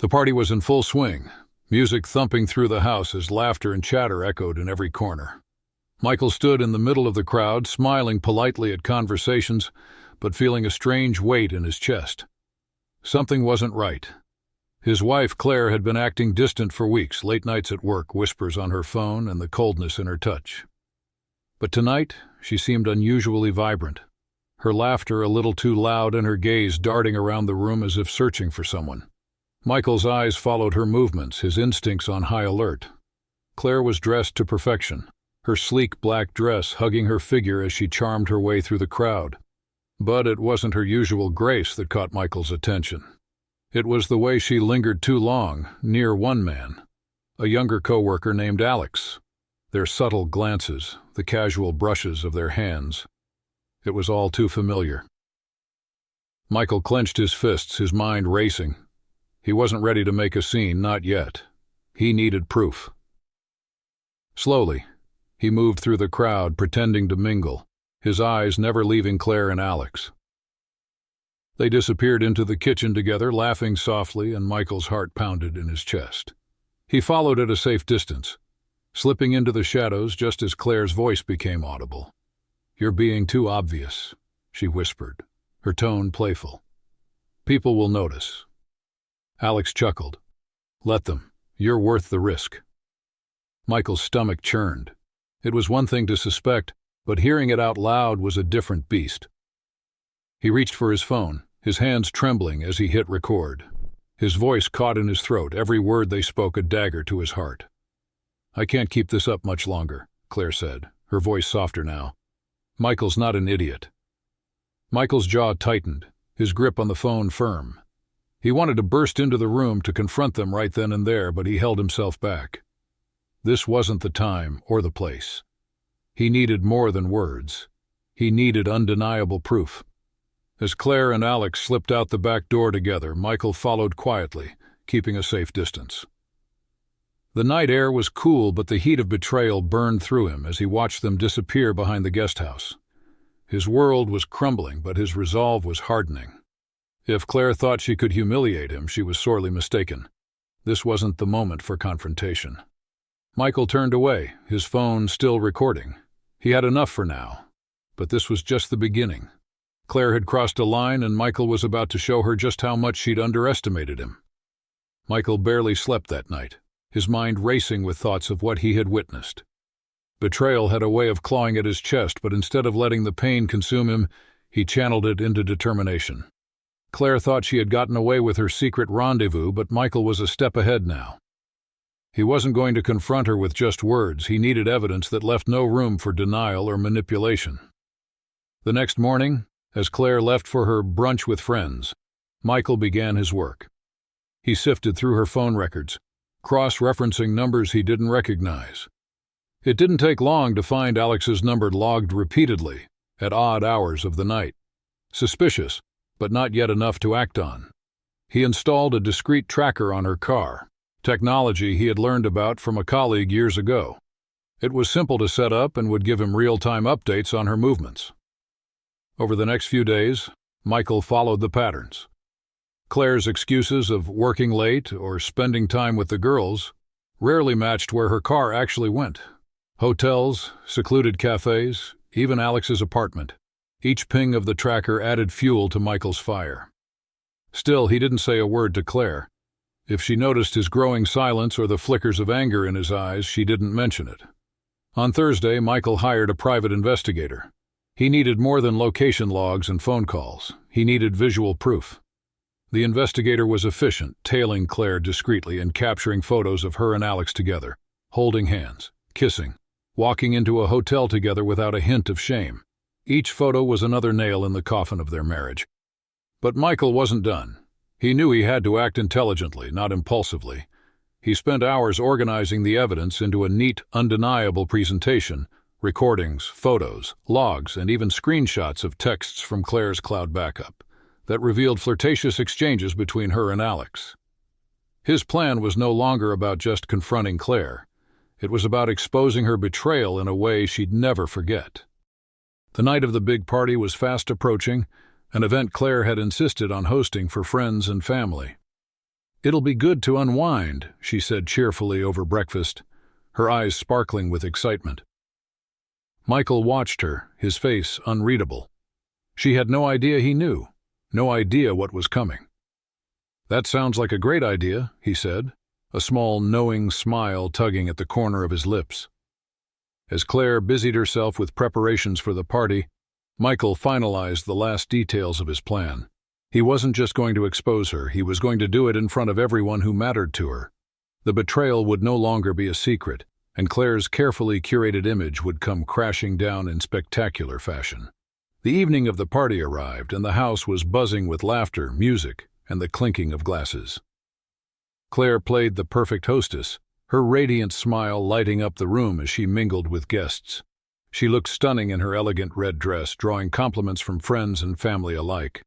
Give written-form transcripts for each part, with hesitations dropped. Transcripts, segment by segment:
The party was in full swing, music thumping through the house as laughter and chatter echoed in every corner. Michael stood in the middle of the crowd, smiling politely at conversations, but feeling a strange weight in his chest. Something wasn't right. His wife, Claire, had been acting distant for weeks, late nights at work, whispers on her phone, and the coldness in her touch. But tonight, she seemed unusually vibrant, her laughter a little too loud and her gaze darting around the room as if searching for someone. Michael's eyes followed her movements, his instincts on high alert. Claire was dressed to perfection, her sleek black dress hugging her figure as she charmed her way through the crowd. But it wasn't her usual grace that caught Michael's attention. It was the way she lingered too long, near one man, a younger co-worker named Alex. Their subtle glances, the casual brushes of their hands. It was all too familiar. Michael clenched his fists, his mind racing. He wasn't ready to make a scene, not yet. He needed proof. Slowly, he moved through the crowd, pretending to mingle, his eyes never leaving Claire and Alex. They disappeared into the kitchen together, laughing softly, and Michael's heart pounded in his chest. He followed at a safe distance, slipping into the shadows just as Claire's voice became audible. "You're being too obvious," she whispered, her tone playful. "People will notice." Alex chuckled. "Let them. You're worth the risk." Michael's stomach churned. It was one thing to suspect, but hearing it out loud was a different beast. He reached for his phone, his hands trembling as he hit record. His voice caught in his throat, every word they spoke a dagger to his heart. "I can't keep this up much longer," Claire said, her voice softer now. "Michael's not an idiot." Michael's jaw tightened, his grip on the phone firm. He wanted to burst into the room to confront them right then and there, but he held himself back. This wasn't the time or the place. He needed more than words. He needed undeniable proof. As Claire and Alex slipped out the back door together, Michael followed quietly, keeping a safe distance. The night air was cool, but the heat of betrayal burned through him as he watched them disappear behind the guest house. His world was crumbling, but his resolve was hardening. If Claire thought she could humiliate him, she was sorely mistaken. This wasn't the moment for confrontation. Michael turned away, his phone still recording. He had enough for now. But this was just the beginning. Claire had crossed a line, and Michael was about to show her just how much she'd underestimated him. Michael barely slept that night, his mind racing with thoughts of what he had witnessed. Betrayal had a way of clawing at his chest, but instead of letting the pain consume him, he channeled it into determination. Claire thought she had gotten away with her secret rendezvous, but Michael was a step ahead now. He wasn't going to confront her with just words. He needed evidence that left no room for denial or manipulation. The next morning, as Claire left for her brunch with friends, Michael began his work. He sifted through her phone records, cross-referencing numbers he didn't recognize. It didn't take long to find Alex's number logged repeatedly, at odd hours of the night. Suspicious, but not yet enough to act on. He installed a discreet tracker on her car, technology he had learned about from a colleague years ago. It was simple to set up and would give him real-time updates on her movements. Over the next few days, Michael followed the patterns. Claire's excuses of working late or spending time with the girls rarely matched where her car actually went. Hotels, secluded cafes, even Alex's apartment. Each ping of the tracker added fuel to Michael's fire. Still, he didn't say a word to Claire. If she noticed his growing silence or the flickers of anger in his eyes, she didn't mention it. On Thursday, Michael hired a private investigator. He needed more than location logs and phone calls. He needed visual proof. The investigator was efficient, tailing Claire discreetly and capturing photos of her and Alex together, holding hands, kissing, walking into a hotel together without a hint of shame. Each photo was another nail in the coffin of their marriage. But Michael wasn't done. He knew he had to act intelligently, not impulsively. He spent hours organizing the evidence into a neat, undeniable presentation, recordings, photos, logs, and even screenshots of texts from Claire's cloud backup that revealed flirtatious exchanges between her and Alex. His plan was no longer about just confronting Claire. It was about exposing her betrayal in a way she'd never forget. The night of the big party was fast approaching, an event Claire had insisted on hosting for friends and family. "It'll be good to unwind," she said cheerfully over breakfast, her eyes sparkling with excitement. Michael watched her, his face unreadable. She had no idea he knew, no idea what was coming. "That sounds like a great idea," he said, a small knowing smile tugging at the corner of his lips. As Claire busied herself with preparations for the party, Michael finalized the last details of his plan. He wasn't just going to expose her, he was going to do it in front of everyone who mattered to her. The betrayal would no longer be a secret, and Claire's carefully curated image would come crashing down in spectacular fashion. The evening of the party arrived, and the house was buzzing with laughter, music, and the clinking of glasses. Claire played the perfect hostess, her radiant smile lighting up the room as she mingled with guests. She looked stunning in her elegant red dress, drawing compliments from friends and family alike.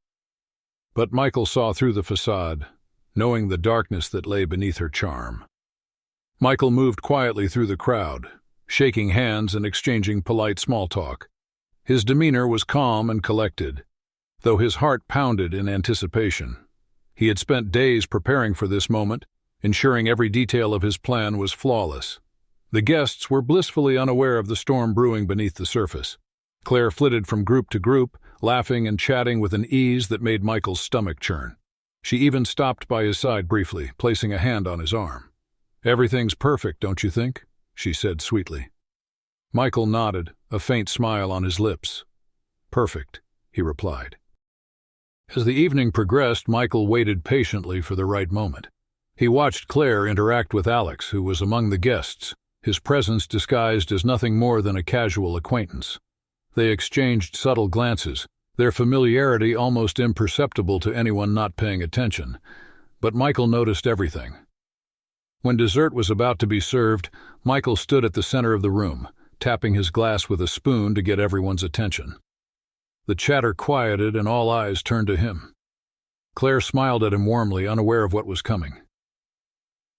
But Michael saw through the facade, knowing the darkness that lay beneath her charm. Michael moved quietly through the crowd, shaking hands and exchanging polite small talk. His demeanor was calm and collected, though his heart pounded in anticipation. He had spent days preparing for this moment, ensuring every detail of his plan was flawless. The guests were blissfully unaware of the storm brewing beneath the surface. Claire flitted from group to group, laughing and chatting with an ease that made Michael's stomach churn. She even stopped by his side briefly, placing a hand on his arm. "Everything's perfect, don't you think?" she said sweetly. Michael nodded, a faint smile on his lips. "Perfect," he replied. As the evening progressed, Michael waited patiently for the right moment. He watched Claire interact with Alex, who was among the guests, his presence disguised as nothing more than a casual acquaintance. They exchanged subtle glances, their familiarity almost imperceptible to anyone not paying attention. But Michael noticed everything. When dessert was about to be served, Michael stood at the center of the room, tapping his glass with a spoon to get everyone's attention. The chatter quieted and all eyes turned to him. Claire smiled at him warmly, unaware of what was coming.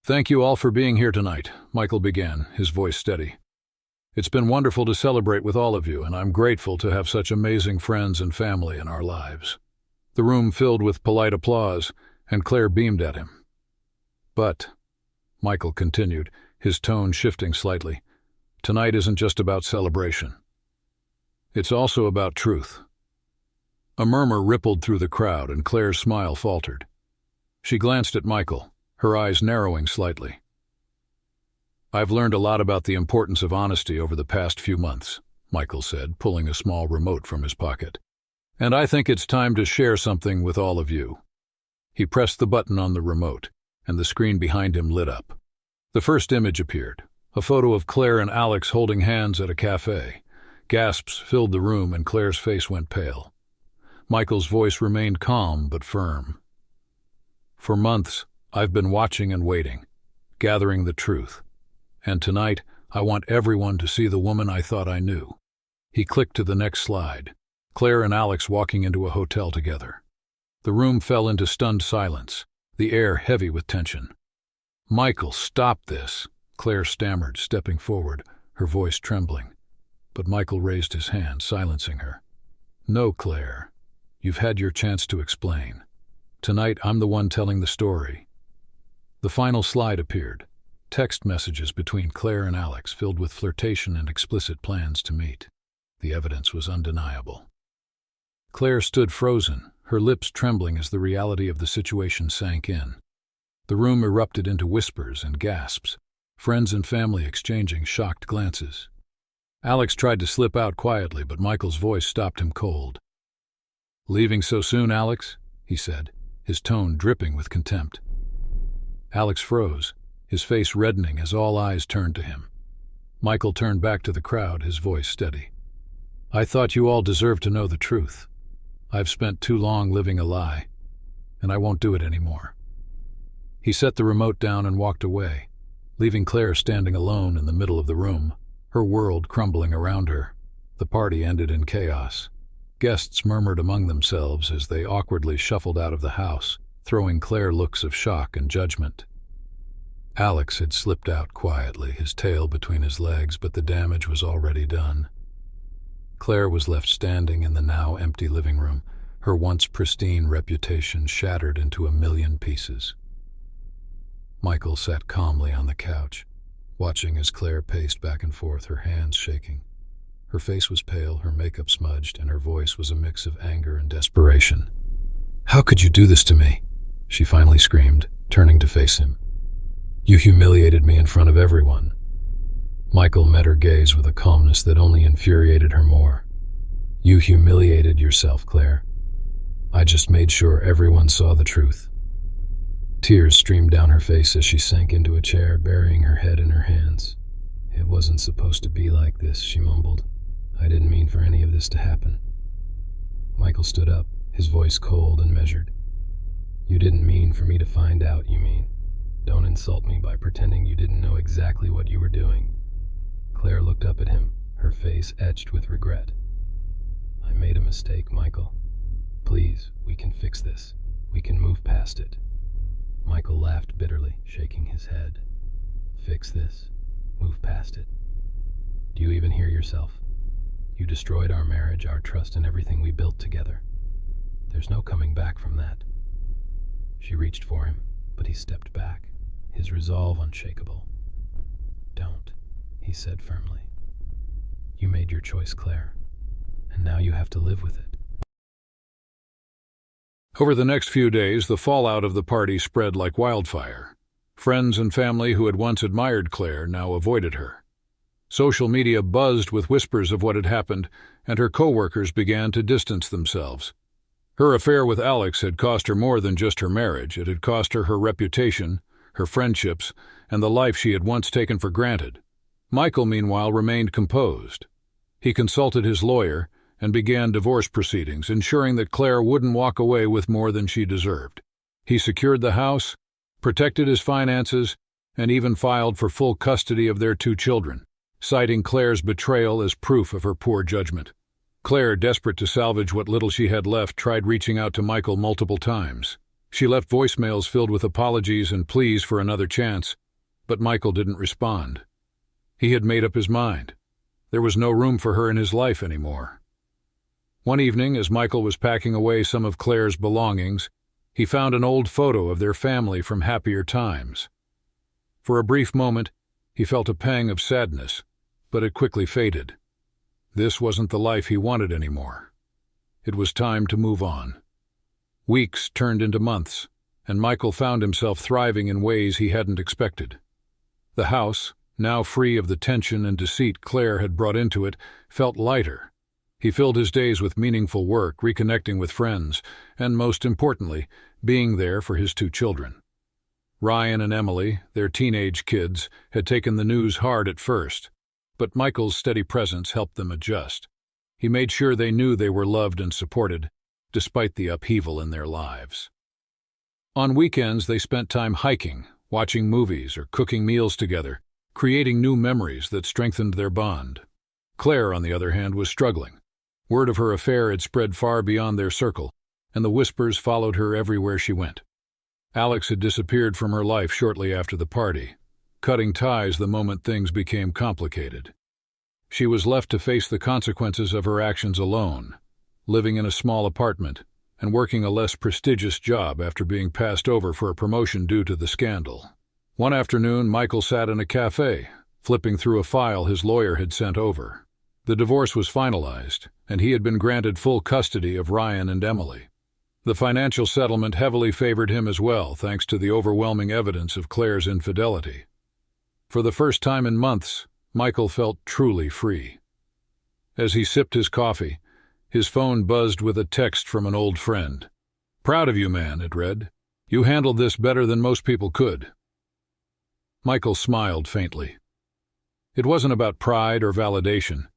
"Thank you all for being here tonight," Michael began, his voice steady. "It's been wonderful to celebrate with all of you, and I'm grateful to have such amazing friends and family in our lives." The room filled with polite applause, and Claire beamed at him. "But," Michael continued, his tone shifting slightly, "tonight isn't just about celebration. It's also about truth." A murmur rippled through the crowd, and Claire's smile faltered. She glanced at Michael, her eyes narrowing slightly. "I've learned a lot about the importance of honesty over the past few months," Michael said, pulling a small remote from his pocket. "And I think it's time to share something with all of you." He pressed the button on the remote, and the screen behind him lit up. The first image appeared, a photo of Claire and Alex holding hands at a cafe. Gasps filled the room, and Claire's face went pale. Michael's voice remained calm but firm. "For months, I've been watching and waiting, gathering the truth. And tonight, I want everyone to see the woman I thought I knew." He clicked to the next slide, Claire and Alex walking into a hotel together. The room fell into stunned silence, the air heavy with tension. "Michael, stop this," Claire stammered, stepping forward, her voice trembling. But Michael raised his hand, silencing her. "No, Claire. You've had your chance to explain. Tonight, I'm the one telling the story." The final slide appeared, text messages between Claire and Alex filled with flirtation and explicit plans to meet. The evidence was undeniable. Claire stood frozen, her lips trembling as the reality of the situation sank in. The room erupted into whispers and gasps, friends and family exchanging shocked glances. Alex tried to slip out quietly, but Michael's voice stopped him cold. "Leaving so soon, Alex?" he said, his tone dripping with contempt. Alex froze, his face reddening as all eyes turned to him. Michael turned back to the crowd, his voice steady. "I thought you all deserved to know the truth. I've spent too long living a lie, and I won't do it anymore." He set the remote down and walked away, leaving Claire standing alone in the middle of the room, her world crumbling around her. The party ended in chaos. Guests murmured among themselves as they awkwardly shuffled out of the house, throwing Claire looks of shock and judgment. Alex had slipped out quietly, his tail between his legs, but the damage was already done. Claire was left standing in the now empty living room, her once pristine reputation shattered into a million pieces. Michael sat calmly on the couch, watching as Claire paced back and forth, her hands shaking. Her face was pale, her makeup smudged, and her voice was a mix of anger and desperation. "How could you do this to me?" she finally screamed, turning to face him. "You humiliated me in front of everyone." Michael met her gaze with a calmness that only infuriated her more. "You humiliated yourself, Claire. I just made sure everyone saw the truth." Tears streamed down her face as she sank into a chair, burying her head in her hands. "It wasn't supposed to be like this," she mumbled. "I didn't mean for any of this to happen." Michael stood up, his voice cold and measured. "You didn't mean for me to find out, you mean? Don't insult me by pretending you didn't know exactly what you were doing." Claire looked up at him, her face etched with regret. "I made a mistake, Michael. Please, we can fix this. We can move past it." Michael laughed bitterly, shaking his head. "Fix this? Move past it? Do you even hear yourself? You destroyed our marriage, our trust, and everything we built together. There's no coming back from that." She reached for him, but he stepped back, his resolve unshakable. "Don't," he said firmly. "You made your choice, Claire, and now you have to live with it." Over the next few days, the fallout of the party spread like wildfire. Friends and family who had once admired Claire now avoided her. Social media buzzed with whispers of what had happened, and her co-workers began to distance themselves. Her affair with Alex had cost her more than just her marriage. It had cost her her reputation, her friendships, and the life she had once taken for granted. Michael, meanwhile, remained composed. He consulted his lawyer and began divorce proceedings, ensuring that Claire wouldn't walk away with more than she deserved. He secured the house, protected his finances, and even filed for full custody of their 2 children, citing Claire's betrayal as proof of her poor judgment. Claire, desperate to salvage what little she had left, tried reaching out to Michael multiple times. She left voicemails filled with apologies and pleas for another chance, but Michael didn't respond. He had made up his mind. There was no room for her in his life anymore. One evening, as Michael was packing away some of Claire's belongings, he found an old photo of their family from happier times. For a brief moment, he felt a pang of sadness, but it quickly faded. This wasn't the life he wanted anymore. It was time to move on. Weeks turned into months, and Michael found himself thriving in ways he hadn't expected. The house, now free of the tension and deceit Claire had brought into it, felt lighter. He filled his days with meaningful work, reconnecting with friends, and most importantly, being there for his 2 children. Ryan and Emily, their teenage kids, had taken the news hard at first, but Michael's steady presence helped them adjust. He made sure they knew they were loved and supported, despite the upheaval in their lives. On weekends, they spent time hiking, watching movies, or cooking meals together, creating new memories that strengthened their bond. Claire, on the other hand, was struggling. Word of her affair had spread far beyond their circle, and the whispers followed her everywhere she went. Alex had disappeared from her life shortly after the party, cutting ties the moment things became complicated. She was left to face the consequences of her actions alone, living in a small apartment and working a less prestigious job after being passed over for a promotion due to the scandal. One afternoon, Michael sat in a cafe, flipping through a file his lawyer had sent over. The divorce was finalized, and he had been granted full custody of Ryan and Emily. The financial settlement heavily favored him as well, thanks to the overwhelming evidence of Claire's infidelity. For the first time in months, Michael felt truly free. As he sipped his coffee, his phone buzzed with a text from an old friend. "Proud of you, man," it read. "You handled this better than most people could." Michael smiled faintly. It wasn't about pride or validation.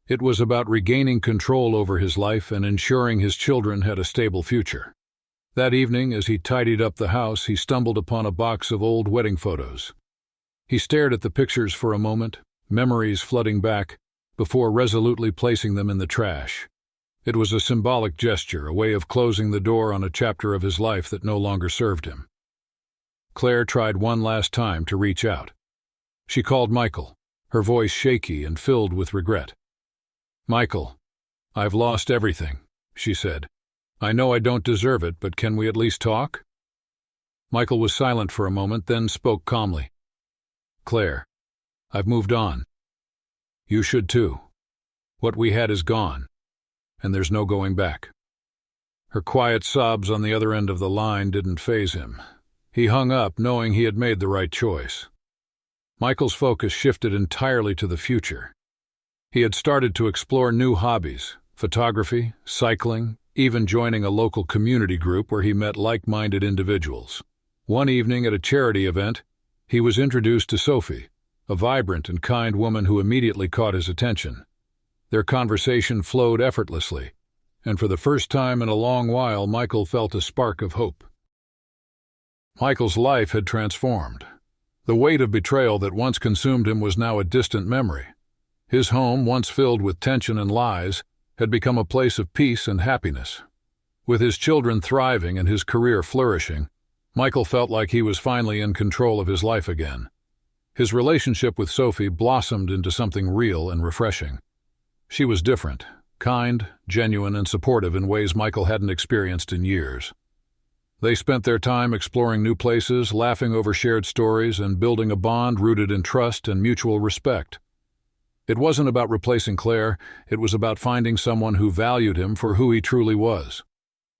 It was about regaining control over his life and ensuring his children had a stable future. That evening, as he tidied up the house, he stumbled upon a box of old wedding photos. He stared at the pictures for a moment, memories flooding back, before resolutely placing them in the trash. It was a symbolic gesture, a way of closing the door on a chapter of his life that no longer served him. Claire tried one last time to reach out. She called Michael, her voice shaky and filled with regret. "Michael, I've lost everything," she said. "I know I don't deserve it, but can we at least talk?" Michael was silent for a moment, then spoke calmly. "Claire, I've moved on. You should too. What we had is gone, and there's no going back." Her quiet sobs on the other end of the line didn't faze him. He hung up, knowing he had made the right choice. Michael's focus shifted entirely to the future. He had started to explore new hobbies: photography, cycling, even joining a local community group where he met like-minded individuals. One evening at a charity event, he was introduced to Sophie, a vibrant and kind woman who immediately caught his attention. Their conversation flowed effortlessly, and for the first time in a long while, Michael felt a spark of hope. Michael's life had transformed. The weight of betrayal that once consumed him was now a distant memory. His home, once filled with tension and lies, had become a place of peace and happiness. With his children thriving and his career flourishing, Michael felt like he was finally in control of his life again. His relationship with Sophie blossomed into something real and refreshing. She was different, kind, genuine, and supportive in ways Michael hadn't experienced in years. They spent their time exploring new places, laughing over shared stories, and building a bond rooted in trust and mutual respect. It wasn't about replacing Claire, it was about finding someone who valued him for who he truly was.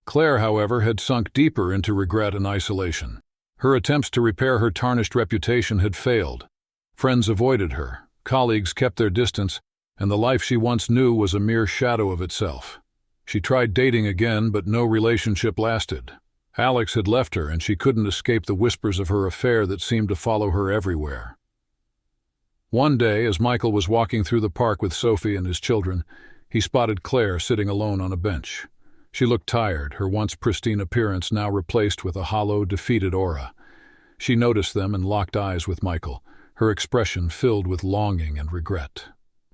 Claire, however, had sunk deeper into regret and isolation. Her attempts to repair her tarnished reputation had failed. Friends avoided her, colleagues kept their distance, and the life she once knew was a mere shadow of itself. She tried dating again, but no relationship lasted. Alex had left her, and she couldn't escape the whispers of her affair that seemed to follow her everywhere. One day, as Michael was walking through the park with Sophie and his children, he spotted Claire sitting alone on a bench. She looked tired, her once pristine appearance now replaced with a hollow, defeated aura. She noticed them and locked eyes with Michael, her expression filled with longing and regret.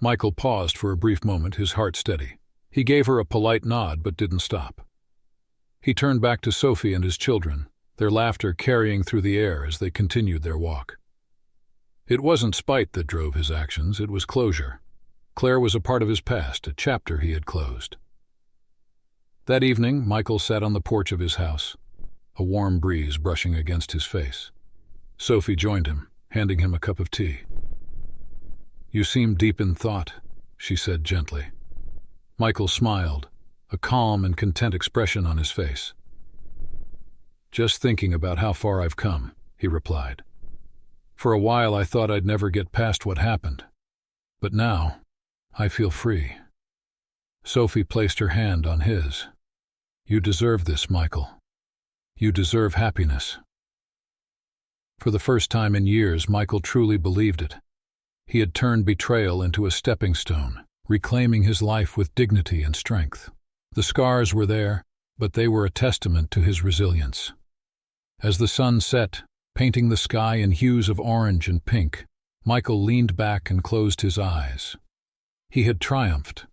Michael paused for a brief moment, his heart steady. He gave her a polite nod but didn't stop. He turned back to Sophie and his children, their laughter carrying through the air as they continued their walk. It wasn't spite that drove his actions, it was closure. Claire was a part of his past, a chapter he had closed. That evening, Michael sat on the porch of his house, a warm breeze brushing against his face. Sophie joined him, handing him a cup of tea. "You seem deep in thought," she said gently. Michael smiled, a calm and content expression on his face. "Just thinking about how far I've come," he replied. "For a while I thought I'd never get past what happened. But now, I feel free." Sophie placed her hand on his. "You deserve this, Michael. You deserve happiness." For the first time in years, Michael truly believed it. He had turned betrayal into a stepping stone, reclaiming his life with dignity and strength. The scars were there, but they were a testament to his resilience. As the sun set, painting the sky in hues of orange and pink, Michael leaned back and closed his eyes. He had triumphed,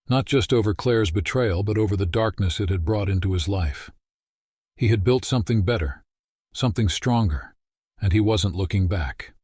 not just over Claire's betrayal, but over the darkness it had brought into his life. He had built something better, something stronger, and he wasn't looking back.